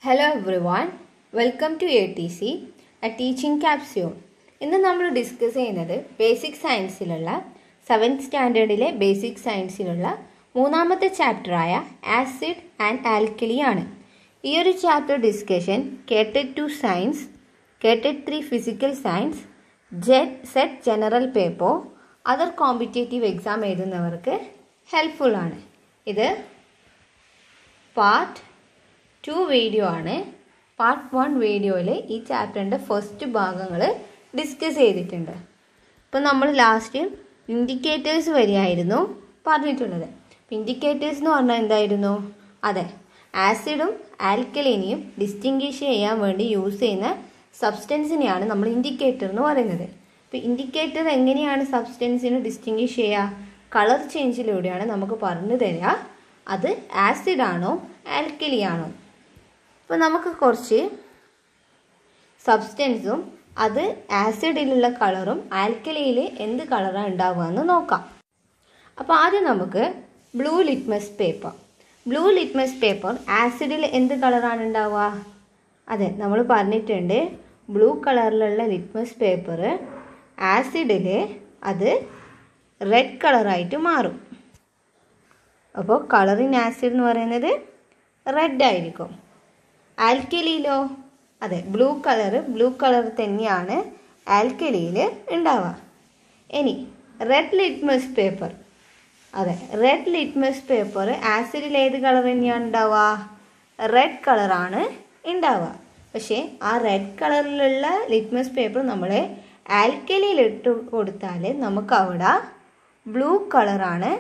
Hello everyone, welcome to ATC, a teaching capsule. ഇന്ന് നമ്മൾ discuss ചെയ്യുന്നത് ബേസിക് സയൻസിലുള്ള 7th സ്റ്റാൻഡേർഡിലെ ബേസിക് സയൻസിലുള്ള മൂന്നാമത്തെ ചാപ്റ്ററായ ആസിഡ് ആൻഡ് ആൽക്കലി ആണ്. ഈ ഒരു chapter discussion KTET 2 science, KTET 3 physical science, set general paper, other competitive exam എഴുതുന്നവർക്ക് helpful ആണ്. ഇത് പാർട്ട് 2 വീഡിയോ ആണ്. പാർട്ട് 1 വീഡിയോയിൽ ഈ ചാപ്റ്ററിൻ്റെ ഫസ്റ്റ് ഭാഗങ്ങൾ ഡിസ്കസ് ചെയ്തിട്ടുണ്ട്. ഇപ്പോൾ നമ്മൾ ലാസ്റ്റ് ഇൻഡിക്കേറ്റേഴ്സ് വരെയായിരുന്നു പറഞ്ഞിട്ടുള്ളത്. അപ്പോൾ ഇൻഡിക്കേറ്റേഴ്സ് എന്ന് പറഞ്ഞാൽ എന്തായിരുന്നു? അതെ, ആസിഡും ആൽക്കലീനെയും ഡിസ്റ്റിങ്വിഷ് ചെയ്യാൻ വേണ്ടി യൂസ് ചെയ്യുന്ന സബ്സ്റ്റൻസിനെയാണ് നമ്മൾ ഇൻഡിക്കേറ്റർ എന്ന് പറയുന്നത്. അപ്പോൾ ഇൻഡിക്കേറ്റർ എങ്ങനെയാണ് സബ്സ്റ്റൻസിനെ ഡിസ്റ്റിങ്വിഷ് ചെയ്യുക? കളർ ചേഞ്ചിലൂടെയാണ് നമുക്ക് പറഞ്ഞു തരിക അത് ആസിഡാണോ ആൽക്കലി ആണോ. അപ്പോൾ നമുക്ക് കുറച്ച് സബ്സ്റ്റൻസും അത് ആസിഡിലുള്ള കളറും ആൽക്കലിയിൽ എന്ത് കളറാണ് ഉണ്ടാവുക എന്ന് നോക്കാം. അപ്പോൾ ആദ്യം നമുക്ക് ബ്ലൂ ലിറ്റ്മസ് പേപ്പർ ആസിഡിൽ എന്ത് കളറാണ് ഉണ്ടാവുക? അതെ, നമ്മൾ പറഞ്ഞിട്ടുണ്ട് ബ്ലൂ കളറിലുള്ള ലിറ്റ്മസ് പേപ്പർ ആസിഡിൽ അത് റെഡ് കളറായിട്ട് മാറും. അപ്പോൾ കളറിൻ ആസിഡ് എന്ന് പറയുന്നത് റെഡ് ആയിരിക്കും. ആൽക്കലിയിലോ? അതെ, ബ്ലൂ കളർ തന്നെയാണ് ആൽക്കലിയിൽ ഉണ്ടാവുക. ഇനി റെഡ് ലിറ്റ്മസ് പേപ്പർ, അതെ, റെഡ് ലിറ്റ്മസ് പേപ്പർ ആസിഡിൽ ഏത് കളർ തന്നെയാണ് ഉണ്ടാവുക? റെഡ് കളറാണ് ഉണ്ടാവുക. പക്ഷേ ആ റെഡ് കളറിലുള്ള ലിറ്റ്മസ് പേപ്പർ നമ്മൾ ആൽക്കലിയിൽ ഇട്ട് കൊടുത്താൽ നമുക്ക് അവിടെ ബ്ലൂ കളറാണ്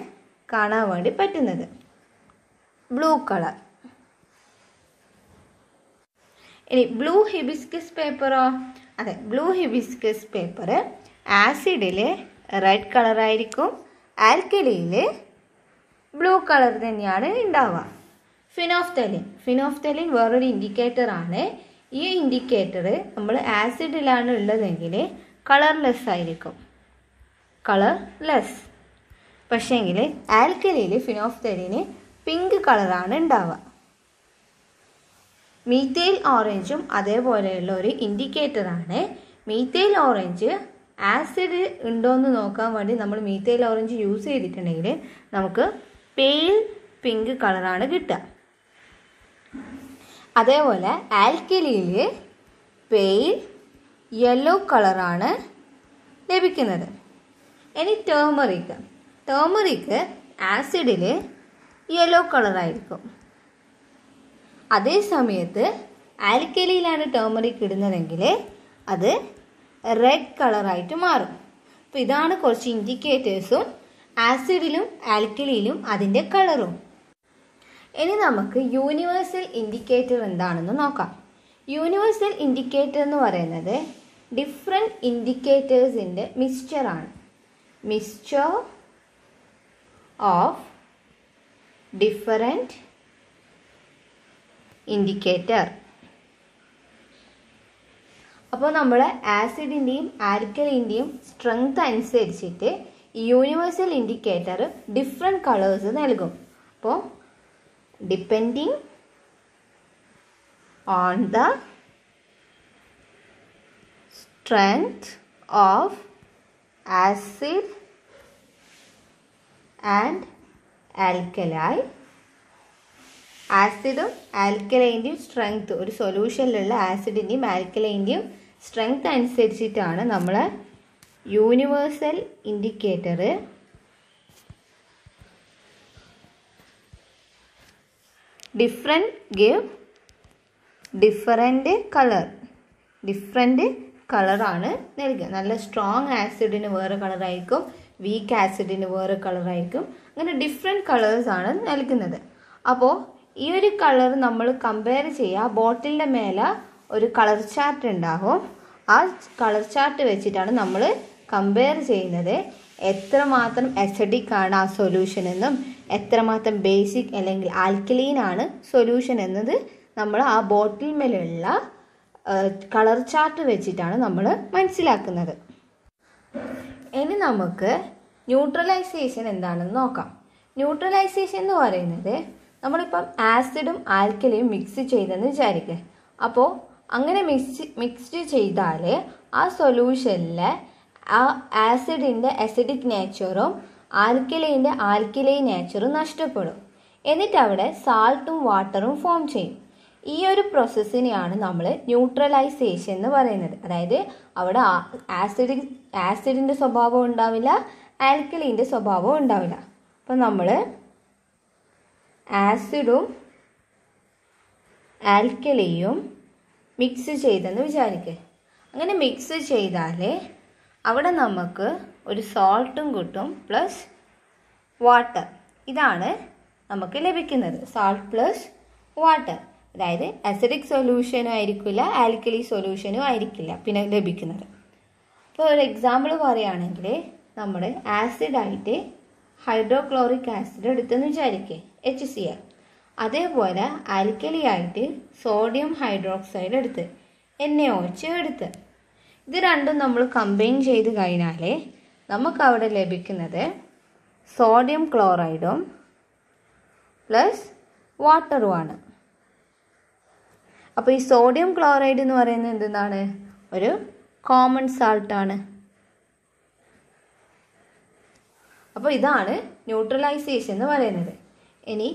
കാണാൻ വേണ്ടി പറ്റുന്നത്. Blue colour. ഇനി ബ്ലൂ ഹിബിസ്കസ് പേപ്പറോ? അതെ, ബ്ലൂ ഹിബിസ്കസ് പേപ്പർ ആസിഡിൽ റെഡ് കളറായിരിക്കും, ആൽക്കലിയിൽ ബ്ലൂ കളർ തന്നെയാണ് ഉണ്ടാവുക. ഫിനോഫ്തലിൻ വേറൊരു ഇൻഡിക്കേറ്റർ ആണ്. ഈ ഇൻഡിക്കേറ്റർ നമ്മൾ ആസിഡിലാണ് ഉള്ളതെങ്കിൽ കളർലെസ് ആയിരിക്കും, പക്ഷേങ്കിൽ ആൽക്കലിയിൽ ഫിനോഫ്തലിന് പിങ്ക് കളറാണ് ഉണ്ടാവുക. മീഥൈൽ ഓറഞ്ചും അതേപോലെയുള്ള ഒരു ഇൻഡിക്കേറ്ററാണ്. മീഥൈൽ ഓറഞ്ച് ആസിഡ് ഉണ്ടോയെന്ന് നോക്കാൻ വേണ്ടി നമ്മൾ മീഥൈൽ ഓറഞ്ച് യൂസ് ചെയ്തിട്ടുണ്ടെങ്കിൽ നമുക്ക് പെയിൽ പിങ്ക് കളറാണ് കിട്ടുക. അതേപോലെ ആൽക്കലിയിൽ പെയിൽ യെല്ലോ കളറാണ് ലഭിക്കുന്നത്. ഇനി ടേമറിക് ആസിഡിൽ യെല്ലോ കളറായിരിക്കും. അതേ സമയത്ത് ആൽക്കലിയിലാണ് ടേമറിക് ഇടുന്നതെങ്കിൽ അത് റെഡ് കളറായിട്ട് മാറും. അപ്പോൾ ഇതാണ് കുറച്ച് ഇൻഡിക്കേറ്റേഴ്സും ആസിഡിലും ആൽക്കലിയിലും അതിൻ്റെ കളറും. ഇനി നമുക്ക് യൂണിവേഴ്സൽ ഇൻഡിക്കേറ്റർ എന്താണെന്ന് നോക്കാം. യൂണിവേഴ്സൽ ഇൻഡിക്കേറ്റർ എന്ന് പറയുന്നത് ഡിഫറെൻറ്റ് ഇൻഡിക്കേറ്റേഴ്സിൻ്റെ മിക്സ്ചറാണ്. Mixture of different indicator. അപ്പോൾ നമ്മൾ ആസിഡിൻ്റെയും ആൽക്കലിൻ്റെയും സ്ട്രെങ്ത് അനുസരിച്ചിട്ട് ഈ യൂണിവേഴ്സൽ ഇൻഡിക്കേറ്റർ ഡിഫറെൻറ്റ് കളേഴ്സ് നൽകും. അപ്പോൾ depending on the strength of acid and alkali, ആസിഡും ആൽക്കലൈൻ്റെയും സ്ട്രെങ്ത്, ഒരു സൊല്യൂഷനിലുള്ള ആസിഡിൻ്റെയും ആൽക്കലൈൻ്റെയും സ്ട്രെങ്ത് അനുസരിച്ചിട്ടാണ് നമ്മൾ യൂണിവേഴ്സൽ ഇൻഡിക്കേറ്റർ ഡിഫറെൻറ്റ് കളറാണ് നൽകുക. നല്ല സ്ട്രോങ് ആസിഡിന് വേറെ കളറായിരിക്കും, വീക്ക് ആസിഡിന് വേറെ കളറായിരിക്കും, അങ്ങനെ ഡിഫറെൻറ്റ് കളേഴ്സാണ് നൽകുന്നത്. അപ്പോൾ ഈ ഒരു കളർ നമ്മൾ കമ്പയർ ചെയ്യുക, ബോട്ടിലിൻ്റെ മേലെ ഒരു കളർ ചാർട്ട് ഉണ്ടാകും. ആ കളർ ചാർട്ട് വെച്ചിട്ടാണ് നമ്മൾ കമ്പയർ ചെയ്യുന്നത് എത്രമാത്രം അസിഡിക് ആണ് ആ സൊല്യൂഷൻ എന്നും എത്രമാത്രം ബേസിക് അല്ലെങ്കിൽ ആൽക്കലീൻ ആണ് സൊല്യൂഷൻ എന്നത് നമ്മൾ ആ ബോട്ടിൽ മേലുള്ള കളർ ചാർട്ട് വെച്ചിട്ടാണ് നമ്മൾ മനസ്സിലാക്കുന്നത്. ഇനി നമുക്ക് ന്യൂട്രലൈസേഷൻ എന്താണെന്ന് നോക്കാം. ന്യൂട്രലൈസേഷൻ എന്ന് പറയുന്നത് നമ്മളിപ്പം ആസിഡും ആൽക്കലിയും മിക്സ് ചെയ്തെന്ന് വിചാരിക്കുക. അപ്പോൾ അങ്ങനെ മിക്സ് ചെയ്താൽ ആ സൊല്യൂഷനിലെ ആ ആസിഡിൻ്റെ അസിഡിക് നേച്ചറും ആൽക്കലൈൻ്റെ ആൽക്കലൈൻ നേച്ചറും നഷ്ടപ്പെടും. എന്നിട്ട് അവിടെ സാൾട്ടും വാട്ടറും ഫോം ചെയ്യും. ഈ ഒരു പ്രോസസ്സിനെയാണ് നമ്മൾ ന്യൂട്രലൈസേഷൻ എന്ന് പറയുന്നത്. അതായത് അവിടെ ആസിഡിൻ്റെ സ്വഭാവം ഉണ്ടാവില്ല, ആൽക്കലൈൻ്റെ സ്വഭാവം ഉണ്ടാവില്ല. അപ്പം നമ്മൾ ആസിഡും ആൽക്കലിയും മിക്സ് ചെയ്തെന്ന് വിചാരിക്കുക. അങ്ങനെ മിക്സ് ചെയ്താൽ അവിടെ നമുക്ക് ഒരു സോൾട്ടും കിട്ടും പ്ലസ് വാട്ടർ. ഇതാണ് നമുക്ക് ലഭിക്കുന്നത്, സാൾട്ട് പ്ലസ് വാട്ടർ. അതായത് അസിഡിക് സൊല്യൂഷനും ആയിരിക്കില്ല, ആൽക്കലി സൊല്യൂഷനും ആയിരിക്കില്ല പിന്നെ ലഭിക്കുന്നത്. ഇപ്പോൾ ഒരു എക്സാമ്പിൾ പറയുകയാണെങ്കിൽ നമ്മൾ ആസിഡായിട്ട് ഹൈഡ്രോക്ലോറിക് ആസിഡ് എടുത്തെന്ന് വിചാരിക്കുക, HCl. അതേപോലെ ആൽക്കലി ആയിട്ട് സോഡിയം ഹൈഡ്രോക്സൈഡ് എടുത്ത്, NaOH എടുത്ത്. ഇത് രണ്ടും നമ്മൾ കമ്പൈൻ ചെയ്ത് കഴിഞ്ഞാൽ നമുക്കവിടെ ലഭിക്കുന്നത് സോഡിയം ക്ലോറൈഡും പ്ലസ് വാട്ടറുമാണ്. അപ്പോൾ ഈ സോഡിയം ക്ലോറൈഡ് എന്ന് പറയുന്നത് എന്താണ്? ഒരു കോമൺ സാൾട്ടാണ്. അപ്പോൾ ഇതാണ് ന്യൂട്രലൈസേഷൻ എന്ന് പറയുന്നത്. ഇനി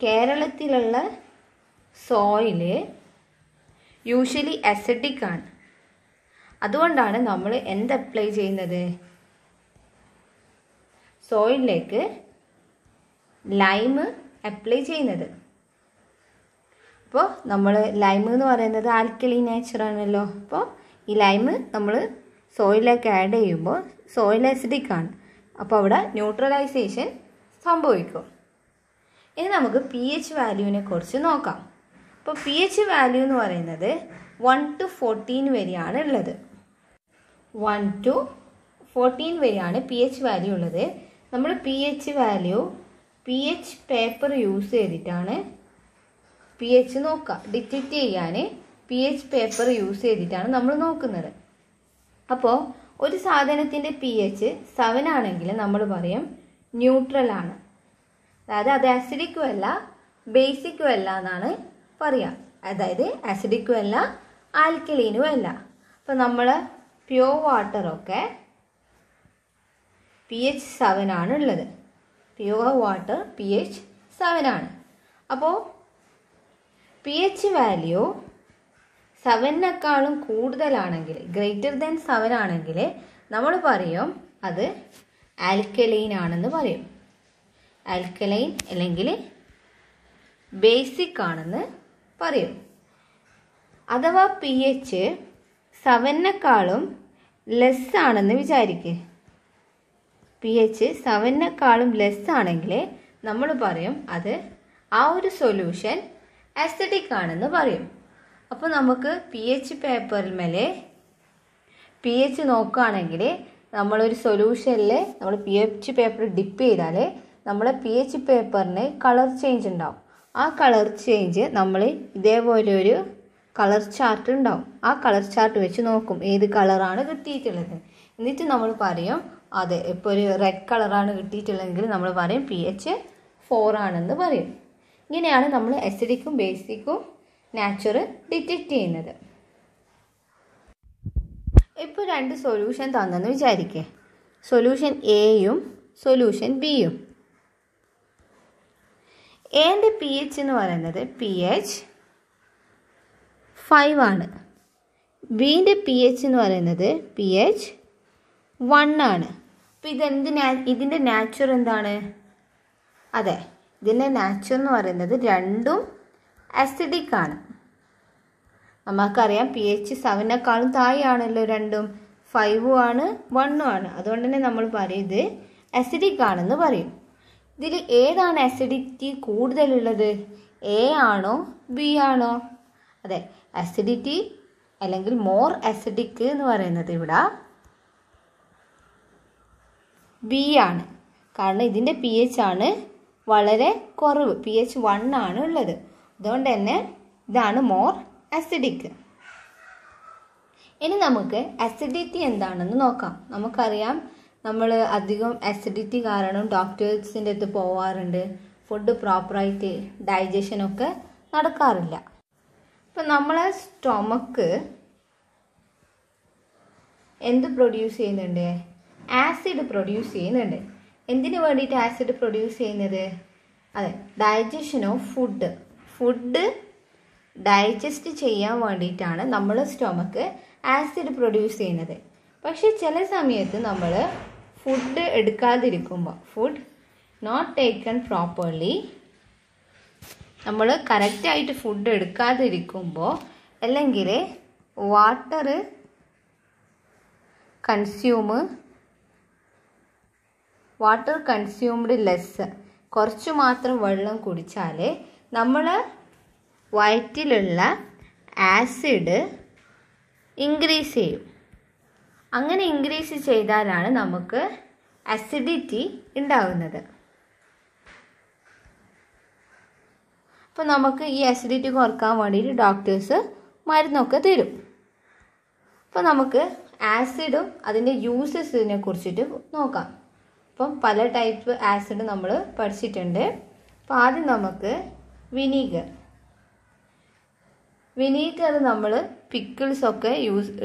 കേരളത്തിലുള്ള സോയില് യൂഷ്വലി അസിഡിക് ആണ്. അതുകൊണ്ടാണ് നമ്മൾ എന്ത് അപ്ലൈ ചെയ്യുന്നത്? സോയിലിലേക്ക് ലൈം അപ്ലൈ ചെയ്യുന്നത്. അപ്പോൾ നമ്മൾ ലൈം എന്ന് പറയുന്നത് ആൽക്കലി നേച്ചറാണല്ലോ. അപ്പോൾ ഈ ലൈം നമ്മൾ സോയിലേക്ക് ആഡ് ചെയ്യുമ്പോൾ സോയിൽ അസിഡിക് ആണ്. അപ്പോൾ അവിടെ ന്യൂട്രലൈസേഷൻ സംഭവിക്കും. ഇനി നമുക്ക് pH വാല്യൂവിനെ കുറിച്ച് നോക്കാം. അപ്പോൾ pH വാല്യൂ എന്ന് പറയുന്നത് 1 to 14 വരെയാണ് ഉള്ളത്. 1 to 14 വരെയാണ് pH വാല്യൂ ഉള്ളത്. നമ്മൾ pH value pH paper use ചെയ്തിട്ടാണ് pH നോക്കുക. ഡിറ്റക്റ്റ് ചെയ്യാൻ pH പേപ്പർ യൂസ് ചെയ്തിട്ടാണ് നമ്മൾ നോക്കുന്നത്. അപ്പോൾ ഒരു സാധനത്തിൻ്റെ pH 7 ആണെങ്കിൽ നമ്മൾ പറയും ന്യൂട്രൽ ആണ്. അതായത് അത് ആസിഡിക്കും അല്ല ബേസിക്കും അല്ല എന്നാണ് പറയുക. അതായത് ആസിഡിക്കും അല്ല ആൽക്കലീനും അല്ല. അപ്പോൾ നമ്മൾ പ്യുവർ വാട്ടറൊക്കെ pH 7 ആണ് ഉള്ളത്. പ്യുവർ വാട്ടർ pH 7 ആണ്. അപ്പോൾ pH വാല്യൂ 7-നേക്കാളും കൂടുതലാണെങ്കിൽ, ഗ്രേറ്റർ ദാൻ 7 ആണെങ്കിൽ നമ്മൾ പറയും അത് ആൽക്കലൈൻ ആണെന്ന് പറയും. ആൽക്കലൈൻ അല്ലെങ്കിൽ ബേസിക് ആണെന്ന് പറയും. അഥവാ pH 7-നേക്കാളും ലെസ് ആണെന്ന് വിചാരിക്കുക. pH 7-നേക്കാളും ലെസ് ആണെങ്കിൽ നമ്മൾ പറയും അത് ആ ഒരു സൊല്യൂഷൻ അസിഡിക് ആണെന്ന് പറയും. അപ്പോൾ നമുക്ക് pH പേപ്പറിൽ മേലെ pH നോക്കുകയാണെങ്കിൽ നമ്മളൊരു സൊല്യൂഷനിൽ നമ്മൾ pH പേപ്പർ ഡിപ്പ് ചെയ്താൽ നമ്മളെ pH പേപ്പറിന് കളർ ചേഞ്ച് ഉണ്ടാവും. ആ കളർ ചേഞ്ച് നമ്മൾ ഇതേപോലെ ഒരു കളർ ചാർട്ട് ഉണ്ടാവും. ആ കളർ ചാർട്ട് വെച്ച് നോക്കും ഏത് കളറാണ് കിട്ടിയിട്ടുള്ളത്. എന്നിട്ട് നമ്മൾ പറയും അതെ ഇപ്പോൾ ഒരു റെഡ് കളറാണ് കിട്ടിയിട്ടുള്ളതെങ്കിൽ നമ്മൾ പറയും pH 4 ആണെന്ന് പറയും. ഇങ്ങനെയാണ് നമ്മൾ അസിഡിക്കും ബേസിക്കും നാച്ചുറ് ഡിറ്റക്റ്റ് ചെയ്യുന്നത്. ഇപ്പോൾ 2 സൊല്യൂഷൻ തന്നെന്ന് വിചാരിക്കുക. സൊല്യൂഷൻ എയും സൊല്യൂഷൻ ബിയും. എൻ്റെ pH എന്ന് പറയുന്നത് pH 5 ആണ്. ബിൻ്റെ pH എന്ന് പറയുന്നത് pH 1 ആണ്. അപ്പോൾ ഇതിൻ്റെ നാച്ചുർ എന്താണ്? അതെ, ഇതിൻ്റെ നാച്ചുർ എന്ന് പറയുന്നത് രണ്ടും അസിഡിക് ആണ്. നമുക്കറിയാം pH 7-നേക്കാളും താഴെയാണല്ലോ രണ്ടും. 5 ആണ് 1 ആണ്. അതുകൊണ്ട് തന്നെ നമ്മൾ പറയും ഇത് അസിഡിക് ആണെന്ന് പറയും. ഇതിൽ ഏതാണ് അസിഡിറ്റി കൂടുതലുള്ളത്? എ ആണോ ബി ആണോ? അതെ, അസിഡിറ്റി അല്ലെങ്കിൽ മോർ അസിഡിക് എന്ന് പറയുന്നത് ഇവിടെ ബി ആണ്. കാരണം ഇതിൻ്റെ pH ആണ് വളരെ കുറവ്, pH 1 ആണ് ഉള്ളത്. അതുകൊണ്ട് തന്നെ ഇതാണ് മോർ അസിഡിക്. ഇനി നമുക്ക് അസിഡിറ്റി എന്താണെന്ന് നോക്കാം. നമുക്കറിയാം നമ്മൾ അധികം അസിഡിറ്റി കാരണം ഡോക്ടേഴ്സിൻ്റെ അടുത്ത് പോവാറുണ്ട്. ഫുഡ് പ്രോപ്പറായിട്ട് ഡൈജഷനൊക്കെ നടക്കാറില്ല. ഇപ്പം നമ്മളെ സ്റ്റൊമക്ക് എന്ത് പ്രൊഡ്യൂസ് ചെയ്യുന്നുണ്ട്? ആസിഡ് പ്രൊഡ്യൂസ് ചെയ്യുന്നുണ്ട്. എന്തിനു വേണ്ടിയിട്ട് ആസിഡ് പ്രൊഡ്യൂസ് ചെയ്യുന്നത്? അതെ, ഡൈജഷൻ ഓഫ് ഫുഡ് ഡൈജസ്റ്റ് ചെയ്യാൻ വേണ്ടിയിട്ടാണ് നമ്മൾ സ്റ്റൊമക്ക് ആസിഡ് പ്രൊഡ്യൂസ് ചെയ്യുന്നത്. പക്ഷെ ചില സമയത്ത് നമ്മൾ ഫുഡ് എടുക്കാതിരിക്കുമ്പോൾ, ഫുഡ് നോട്ട് ടേക്കൺ പ്രോപ്പർലി, നമ്മൾ കറക്റ്റായിട്ട് ഫുഡ് എടുക്കാതിരിക്കുമ്പോൾ, അല്ലെങ്കിൽ വാട്ടർ കൺസ്യൂംഡ് ലെസ്, കുറച്ച് മാത്രം വെള്ളം കുടിച്ചാൽ നമ്മൾ വയറ്റിലുള്ള ആസിഡ് ഇൻക്രീസ് ചെയ്യും. അങ്ങനെ ഇൻക്രീസ് ചെയ്താലാണ് നമുക്ക് അസിഡിറ്റി ഉണ്ടാകുന്നത്. അപ്പോൾ നമുക്ക് ഈ അസിഡിറ്റി കുറക്കാൻ വേണ്ടിയിട്ട് ഡോക്ടേഴ്സ് മരുന്നൊക്കെ തരും. അപ്പോൾ നമുക്ക് ആസിഡും അതിൻ്റെ യൂസസിനെ കുറിച്ചിട്ട് നോക്കാം. അപ്പം പല ടൈപ്പ് ആസിഡ് നമ്മൾ പഠിച്ചിട്ടുണ്ട്. അപ്പോൾ ആദ്യം നമുക്ക് വിനീഗർ നമ്മൾ പിക്കിൾസൊക്കെ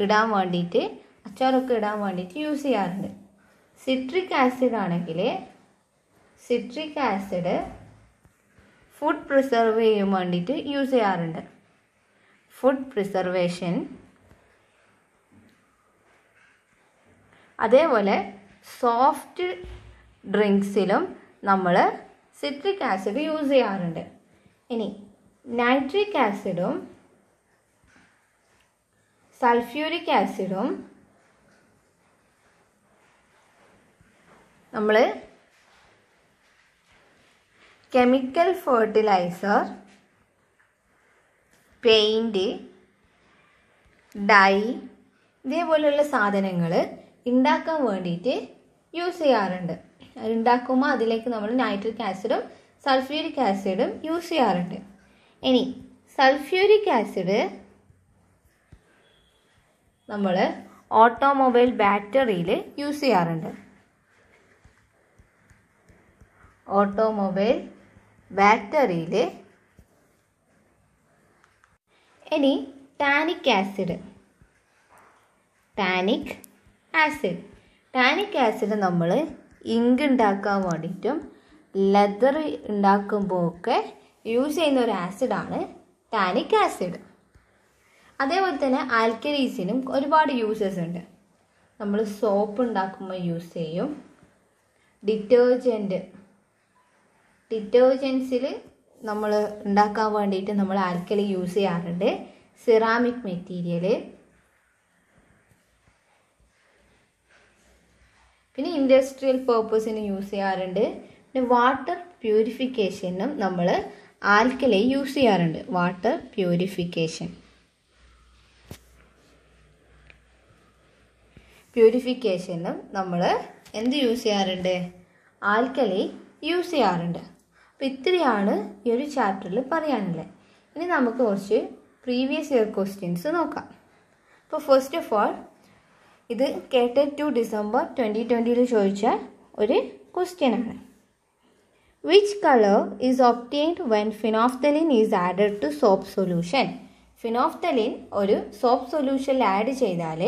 ഇടാൻ വേണ്ടിയിട്ട്, അച്ചാറൊക്കെ ഇടാൻ വേണ്ടിയിട്ട് യൂസ് ചെയ്യാറുണ്ട്. സിട്രിക് ആസിഡ് ആണെങ്കിൽ സിട്രിക് ആസിഡ് ഫുഡ് പ്രിസർവ് ചെയ്യാൻ വേണ്ടിയിട്ട് യൂസ് ചെയ്യാറുണ്ട്. Food preservation. അതേപോലെ സോഫ്റ്റ് ഡ്രിങ്ക്സിലും നമ്മൾ സിട്രിക് ആസിഡ് യൂസ് ചെയ്യാറുണ്ട്. ഇനി നൈട്രിക് ആസിഡും സൾഫ്യൂരിക് ആസിഡും നമ്മൾ കെമിക്കൽ ഫെർട്ടിലൈസർ, പെയിൻറ്റ്, ഡൈ ഇതേപോലെയുള്ള സാധനങ്ങൾ ഉണ്ടാക്കാൻ വേണ്ടിയിട്ട് യൂസ് ചെയ്യാറുണ്ട്. ഉണ്ടാക്കുമ്പോൾ അതിലേക്ക് നമ്മൾ നൈട്രിക് ആസിഡും സൾഫ്യൂരിക് ആസിഡും യൂസ് ചെയ്യാറുണ്ട്. ഇനി സൾഫ്യൂരിക് ആസിഡ് നമ്മൾ ഓട്ടോമൊബൈൽ ബാറ്ററിയിൽ യൂസ് ചെയ്യാറുണ്ട്. ഓട്ടോമൊബൈൽ ബാറ്ററിയിൽ. ഇനി ടാനിക് ആസിഡ് നമ്മൾ ഇങ്ക് ഉണ്ടാക്കാൻ വേണ്ടിയിട്ടും ലെതർ ഉണ്ടാക്കുമ്പോൾ ഒക്കെ യൂസ് ചെയ്യുന്ന ഒരു ആസിഡാണ് ടാനിക് ആസിഡ്. അതേപോലെ തന്നെ ആൽക്കലീസിനും ഒരുപാട് യൂസസ് ഉണ്ട്. നമ്മൾ സോപ്പ് ഉണ്ടാക്കുമ്പോൾ യൂസ് ചെയ്യും. ഡിറ്റർജൻസിൽ നമ്മൾ ഉണ്ടാക്കാൻ വേണ്ടിയിട്ട് നമ്മൾ ആൽക്കലി യൂസ് ചെയ്യാറുണ്ട്. Ceramic material. പിന്നെ ഇൻഡസ്ട്രിയൽ പേർപ്പസിന് യൂസ് ചെയ്യാറുണ്ട്. പിന്നെ വാട്ടർ പ്യൂരിഫിക്കേഷനും നമ്മൾ ആൽക്കലി യൂസ് ചെയ്യാറുണ്ട്. വാട്ടർ പ്യൂരിഫിക്കേഷനും നമ്മൾ എന്ത് യൂസ് ചെയ്യാറുണ്ട്? ആൽക്കലി യൂസ് ചെയ്യാറുണ്ട്. അപ്പോൾ ഇത്രയാണ് ഈ ഒരു ചാപ്റ്ററിൽ പറയാനുള്ളത്. ഇനി നമുക്ക് കുറച്ച് പ്രീവിയസ് ഇയർ ക്വസ്റ്റ്യൻസ് നോക്കാം. അപ്പോൾ ഫസ്റ്റ് ഓഫ് ഓൾ, ഇത് കേട്ട ഡിസംബർ 2020 ചോദിച്ച ഒരു ക്വസ്റ്റ്യൻ ആണ്. Which colour is obtained when phenolphthalein is added to soap solution? Phenolphthalein ഒരു സോപ്പ് സൊല്യൂഷനിൽ ആഡ് ചെയ്താൽ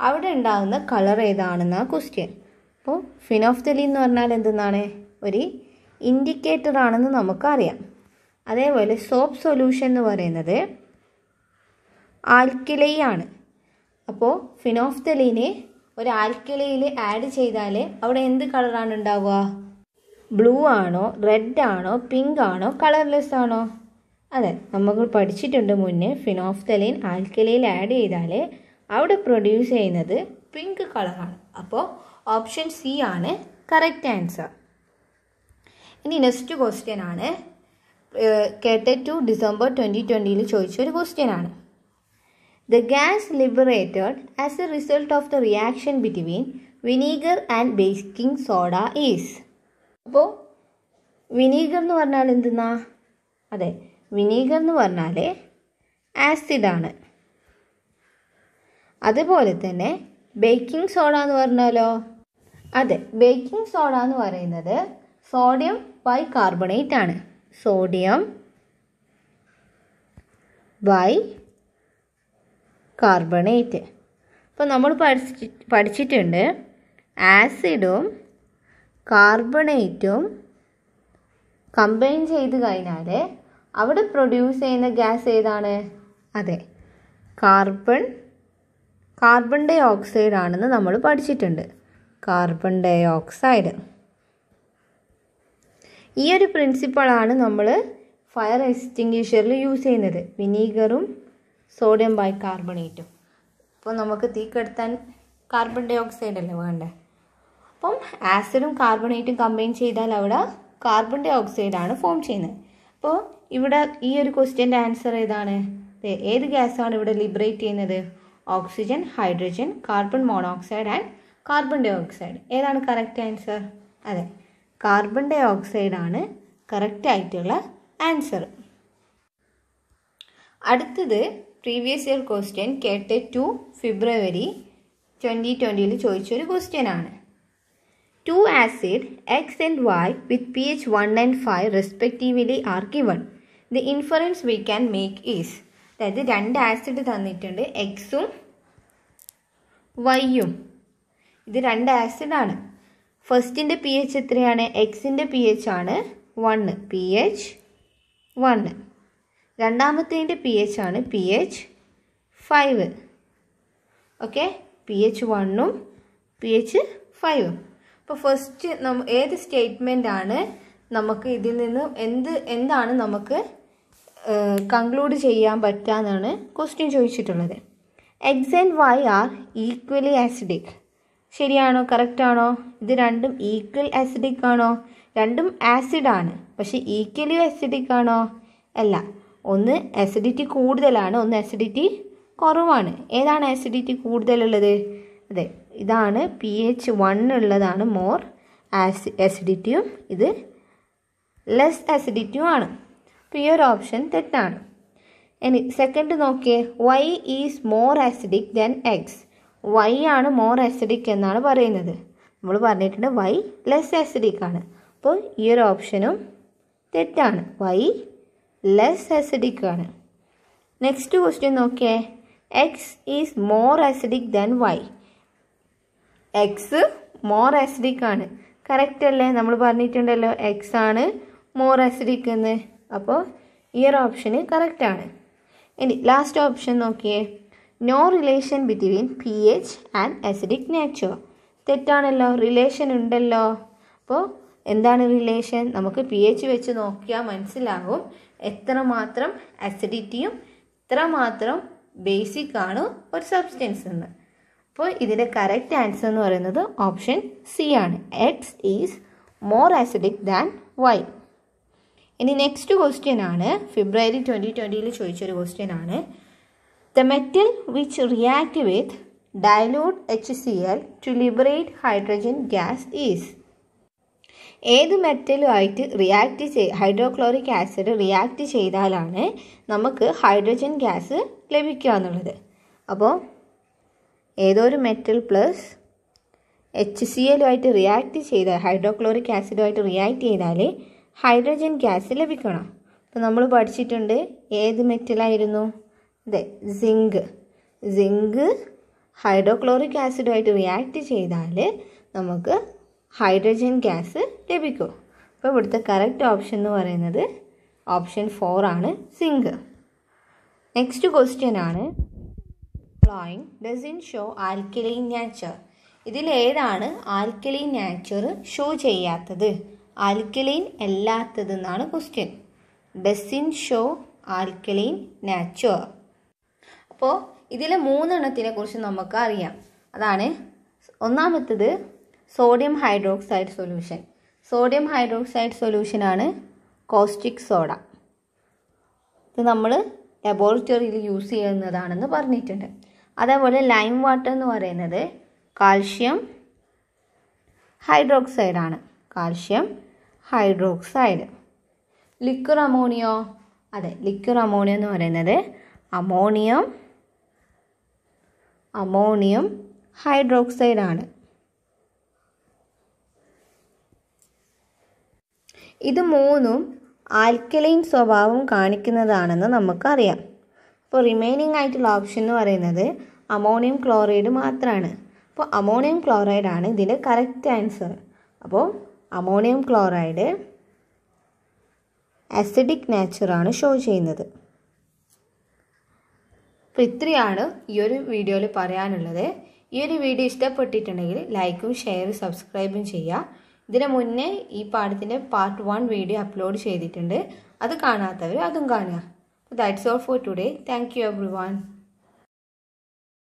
അവിടെ ഉണ്ടാകുന്ന കളർ ഏതാണെന്ന ക്വസ്റ്റ്യൻ. അപ്പോൾ ഫിനോഫ്തലിൻ എന്ന് പറഞ്ഞാൽ എന്തെന്നാണ്? ഒരു ഇൻഡിക്കേറ്റർ ആണെന്ന് നമുക്കറിയാം. അതേപോലെ സോപ്പ് സൊല്യൂഷൻ എന്ന് പറയുന്നത് ആൽക്കലൈ ആണ്. അപ്പോൾ ഫിനോഫ്തലിനെ ഒരു ആൽക്കലയിൽ ആഡ് ചെയ്താൽ അവിടെ എന്ത് കളറാണ് ഉണ്ടാവുക? ബ്ലൂ ആണോ, റെഡ് ആണോ, പിങ്ക് ആണോ, കളർലെസ് ആണോ? അതെ, നമ്മൾ പഠിച്ചിട്ടുണ്ട് മുന്നേ. ഫിനോഫ്തലിൻ ആൽക്കലയിൽ ആഡ് ചെയ്താൽ അവിടെ പ്രൊഡ്യൂസ് ചെയ്യുന്നത് പിങ്ക് കളറാണ്. അപ്പോൾ ഓപ്ഷൻ സി ആണ് കറക്റ്റ് ആൻസർ. ഇനി നെക്സ്റ്റ് ക്വസ്റ്റ്യൻ ആണ്, കേട്ട ഡിസംബർ 2020 ചോദിച്ചൊരു ക്വസ്റ്റ്യൻ ആണ്. The gas liberated as a result of the reaction between vinegar and baking soda is. അപ്പോൾ വിനീഗർ എന്ന് പറഞ്ഞാൽ എന്തെന്നാ? അതെ, വിനീഗർ എന്ന് പറഞ്ഞാൽ ആസിഡാണ്. അതുപോലെ തന്നെ ബേക്കിംഗ് സോഡ എന്ന് പറഞ്ഞാലോ? അതെ, ബേക്കിംഗ് സോഡ എന്ന് പറയുന്നത് സോഡിയം ബൈകാർബണേറ്റ് ആണ്. Sodium bicarbonate. അപ്പോൾ നമ്മൾ പഠിച്ചിട്ടുണ്ട് ആസിഡും കാർബണേറ്റും കമ്പൈൻ ചെയ്ത് കഴിഞ്ഞാൽ അവിടെ പ്രൊഡ്യൂസ് ചെയ്യുന്ന ഗ്യാസ് ഏതാണ്? അതെ, കാർബൺ ഡൈ ഓക്സൈഡ് ആണെന്ന് നമ്മൾ പഠിച്ചിട്ടുണ്ട്. Carbon dioxide. ഈ ഒരു പ്രിൻസിപ്പിളാണ് നമ്മൾ ഫയർ എക്സ്റ്റിങ്ക്വിഷറിൽ യൂസ് ചെയ്യുന്നത്. വിനീഗറും സോഡിയം ബൈകാർബണേറ്റും. അപ്പോൾ നമുക്ക് തീ കെടുത്താൻ കാർബൺ ഡൈ ഓക്സൈഡ് അല്ലേ വേണ്ടേ? അപ്പം ആസിഡും കാർബണേറ്റും കമ്പൈൻ ചെയ്താൽ അവിടെ കാർബൺ ഡൈ ഓക്സൈഡാണ് ഫോം ചെയ്യുന്നത്. അപ്പോൾ ഇവിടെ ഈ ഒരു ക്വസ്റ്റ്യൻ്റെ ആൻസർ ഏതാണ്? ഏത് ഗ്യാസാണ് ഇവിടെ ലിബറേറ്റ് ചെയ്യുന്നത്? Oxygen, hydrogen, carbon monoxide and carbon dioxide. ഏതാണ് കറക്റ്റ് ആൻസർ? അതെ, കാർബൺ ഡൈ ഓക്സൈഡാണ് കറക്റ്റ് ആയിട്ടുള്ള ആൻസർ. അടുത്തത് പ്രീവിയസ് ഇയർ ക്വസ്റ്റ്യൻ കേട്ട് 2 ഫെബ്രുവരി 2020 ചോദിച്ചൊരു ക്വസ്റ്റ്യൻ ആണ്. 2 acid X and Y with pH 1 and 5 respectively are given. The inference we can make is, അതായത് 2 ആസിഡ് തന്നിട്ടുണ്ട്, എക്സും വൈയും. ഇത് 2 ആസിഡാണ്. ഫസ്റ്റിൻ്റെ പി എച്ച് എത്രയാണ്? എക്സിൻ്റെ പി എച്ച് ആണ് 1, pH 1. രണ്ടാമത്തേൻ്റെ പി എച്ച് ആണ് pH 5. Okay, pH 1ഉം pH 5ഉം. അപ്പോൾ ഫസ്റ്റ് ഏത് സ്റ്റേറ്റ്മെൻ്റ് ആണ് നമുക്ക് ഇതിൽ നിന്ന് എന്താണ് നമുക്ക് കൺക്ലൂഡ് ചെയ്യാൻ പറ്റാന്നാണ് ക്വസ്റ്റ്യൻ ചോദിച്ചിട്ടുള്ളത്. X and Y are equally acidic. ശരിയാണോ? കറക്റ്റാണോ? ഇത് രണ്ടും ഈക്വൽ ആസിഡിക് ആണോ? രണ്ടും ആസിഡാണ്, പക്ഷെ ഈക്വലി ആസിഡിക് ആണോ? അല്ല. ഒന്ന് ആസിഡിറ്റി കൂടുതലാണ്, ഒന്ന് ആസിഡിറ്റി കുറവാണ്. ഏതാണ് ആസിഡിറ്റി കൂടുതലുള്ളത്? അതെ, ഇതാണ് pH 1 ഉള്ളതാണ് മോർ ആസിഡിറ്റിയും, ഇത് ലെസ് ആസിഡിറ്റിയും ആണ്. അപ്പോൾ ഈ ഒരു ഓപ്ഷൻ തെറ്റാണ്. ഇനി സെക്കൻഡ് നോക്കിയേ, Y is more acidic than X. Y ആണ് മോർ ആസിഡിക് എന്നാണ് പറയുന്നത്. നമ്മൾ പറഞ്ഞിട്ടുണ്ട് വൈ ലെസ് ആസിഡിക് ആണ്. അപ്പോൾ ഈ ഒരു ഓപ്ഷനും തെറ്റാണ്. വൈ ലെസ് ആസിഡിക് ആണ്. നെക്സ്റ്റ് ക്വസ്റ്റ്യൻ നോക്കിയേ, X is more acidic than Y. X more acidic ആണ്. കറക്റ്റ് അല്ലേ? നമ്മൾ പറഞ്ഞിട്ടുണ്ടല്ലോ എക്സ് ആണ് മോർ ആസിഡിക് എന്ന്. അപ്പോൾ ഈ ഒരു ഓപ്ഷന് കറക്റ്റാണ്. ഇനി ലാസ്റ്റ് ഓപ്ഷൻ നോക്കിയേ, no relation between pH and acidic nature. തെറ്റാണല്ലോ, റിലേഷൻ ഉണ്ടല്ലോ. അപ്പോൾ എന്താണ് റിലേഷൻ? നമുക്ക് pH വെച്ച് നോക്കിയാൽ മനസ്സിലാകും എത്രമാത്രം ആസിഡിറ്റിയും എത്രമാത്രം ബേസിക് ആണ് ഒരു സബ്സ്റ്റൻസ് എന്ന്. അപ്പോൾ ഇതിൻ്റെ കറക്റ്റ് ആൻസർ എന്ന് പറയുന്നത് ഓപ്ഷൻ സി ആണ്. X is more acidic than Y. ഇനി നെക്സ്റ്റ് ക്വസ്റ്റ്യൻ ആണ്, ഫെബ്രുവരി 2020 ചോദിച്ചൊരു ക്വസ്റ്റ്യൻ ആണ്. The metal which react with dilute HCl to liberate hydrogen gas is. ഏത് മെറ്റലുമായിട്ട് ഹൈഡ്രോക്ലോറിക് ആസിഡ് റിയാക്ട് ചെയ്താലാണ് നമുക്ക് ഹൈഡ്രജൻ ഗ്യാസ് ലഭിക്കുക എന്നുള്ളത്. അപ്പോൾ ഏതൊരു മെറ്റൽ പ്ലസ് HCl റിയാക്ട് ചെയ്താൽ, ഹൈഡ്രോക്ലോറിക് ആസിഡുമായിട്ട് റിയാക്ട് ചെയ്താൽ ഹൈഡ്രജൻ ഗ്യാസ് ലഭിക്കണം. അപ്പോൾ നമ്മൾ പഠിച്ചിട്ടുണ്ട് ഏത് മെറ്റലായിരുന്നു? അതെ, സിങ്ക് ഹൈഡ്രോക്ലോറിക് ആസിഡുമായിട്ട് റിയാക്ട് ചെയ്താൽ നമുക്ക് ഹൈഡ്രജൻ ഗ്യാസ് ലഭിക്കും. അപ്പോൾ ഇവിടുത്തെ കറക്റ്റ് ഓപ്ഷൻ എന്ന് പറയുന്നത് ഓപ്ഷൻ 4 ആണ്, സിങ്ക്. നെക്സ്റ്റ് ക്വസ്റ്റ്യൻ ആണ്, ഡസൻ ഷോ ആൽക്കലൈൻ നാച്ചർ. ഇതിലേതാണ് ആൽക്കലൈൻ നാച്ചർ ഷോ ചെയ്യാത്തത്? ആൽക്കലൈൻ അല്ലാത്തതെന്നാണ് question. Doesn't show alkaline nature. അപ്പോൾ ഇതിലെ 3 എണ്ണത്തിനെ കുറിച്ച് നമുക്ക് അറിയാം. അതാണ് ഒന്നാമത്തത് sodium hydroxide solution. Sodium hydroxide സൊല്യൂഷനാണ് കോസ്റ്റിക് സോഡ. ഇത് നമ്മൾ ലബോറട്ടറിയിൽ യൂസ് ചെയ്യുന്നതാണെന്ന് പറഞ്ഞിട്ടുണ്ട്. അതേപോലെ ലൈം വാട്ടർ എന്ന് പറയുന്നത് കാൽഷ്യം ഹൈഡ്രോക്സൈഡ് ആണ്. Calcium hydroxide. ലിക്വിഡ് അമോണിയോ? അതെ, ലിക്വിഡ് അമോണിയം എന്ന് പറയുന്നത് അമോണിയം ഹൈഡ്രോക്സൈഡ് ആണ്. ഇത് മൂന്നും ആൽക്കലൈൻ സ്വഭാവം കാണിക്കുന്നതാണെന്ന് നമുക്കറിയാം. അപ്പോൾ റിമൈനിങ് ആയിട്ടുള്ള ഓപ്ഷൻ എന്ന് പറയുന്നത് അമോണിയം ക്ലോറൈഡ് മാത്രമാണ്. അപ്പോൾ അമോണിയം ക്ലോറൈഡ് ആണ് ഇതിൽ കറക്റ്റ് ആൻസർ. അപ്പോൾ അമോണിയം ക്ലോറൈഡ് അസിഡിക് നേച്ചറാണ് ഷോ ചെയ്യുന്നത്. അപ്പോൾ ഇത്രയാണ് ഈ ഒരു വീഡിയോയിൽ പറയാനുള്ളത്. ഈ ഒരു വീഡിയോ ഇഷ്ടപ്പെട്ടിട്ടുണ്ടെങ്കിൽ ലൈക്കും ഷെയറും സബ്സ്ക്രൈബും ചെയ്യുക. ഇതിന് മുന്നേ ഈ പാഠത്തിൻ്റെ പാർട്ട് 1 വീഡിയോ അപ്ലോഡ് ചെയ്തിട്ടുണ്ട്. അത് കാണാത്തവർ അതും കാണുക. That's all for today. Thank you everyone.